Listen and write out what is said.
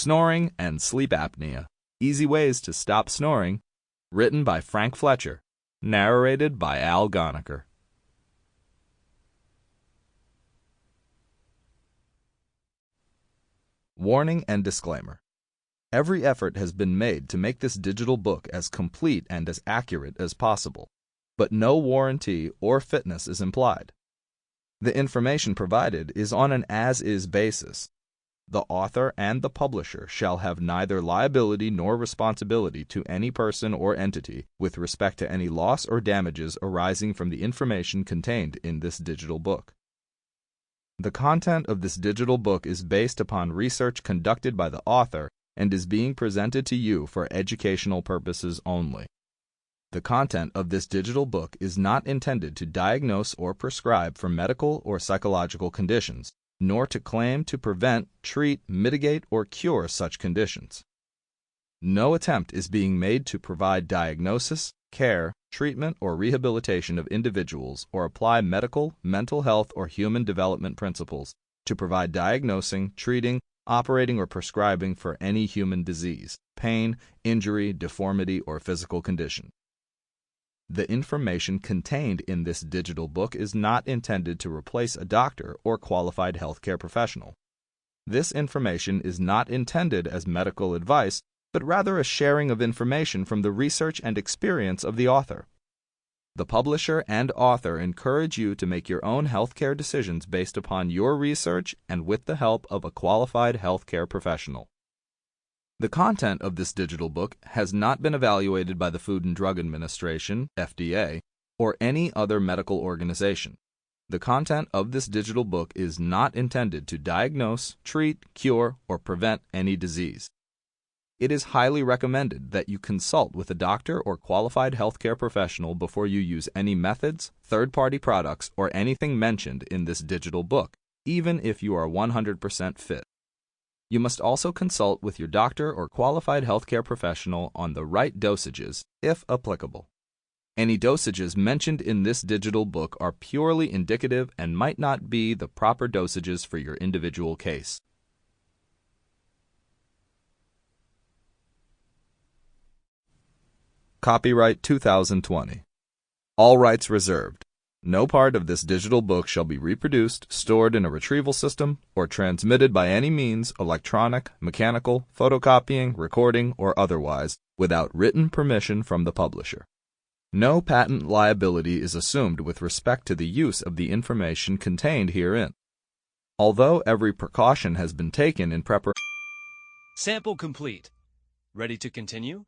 Snoring and Sleep Apnea, Easy Ways to Stop Snoring, written by Fletcher, narrated by Ganagher. Warning and disclaimer. Every effort has been made to make this digital book as complete and as accurate as possible, but no warranty or fitness is implied. The information provided is on an as-is basis. The author and the publisher shall have neither liability nor responsibility to any person or entity with respect to any loss or damages arising from the information contained in this digital book. The content of this digital book is based upon research conducted by the author and is being presented to you for educational purposes only. The content of this digital book is not intended to diagnose or prescribe for medical or psychological conditions, nor to claim to prevent, treat, mitigate, or cure such conditions. No attempt is being made to provide diagnosis, care, treatment, or rehabilitation of individuals or apply medical, mental health, or human development principles to provide diagnosing, treating, operating, or prescribing for any human disease, pain, injury, deformity, or physical condition. The information contained in this digital book is not intended to replace a doctor or qualified healthcare professional. This information is not intended as medical advice, but rather a sharing of information from the research and experience of the author. The publisher and author encourage you to make your own healthcare decisions based upon your research and with the help of a qualified healthcare professional. The content of this digital book has not been evaluated by the Food and Drug Administration, FDA, or any other medical organization. The content of this digital book is not intended to diagnose, treat, cure, or prevent any disease. It is highly recommended that you consult with a doctor or qualified healthcare professional before you use any methods, third-party products, or anything mentioned in this digital book, even if you are 100% fit. You must also consult with your doctor or qualified healthcare professional on the right dosages, if applicable. Any dosages mentioned in this digital book are purely indicative and might not be the proper dosages for your individual case. Copyright 2020. All rights reserved. No part of this digital book shall be reproduced, stored in a retrieval system, or transmitted by any means, electronic, mechanical, photocopying, recording, or otherwise, without written permission from the publisher. No patent liability is assumed with respect to the use of the information contained herein. Although every precaution has been taken in preparation. Sample complete. Ready to continue?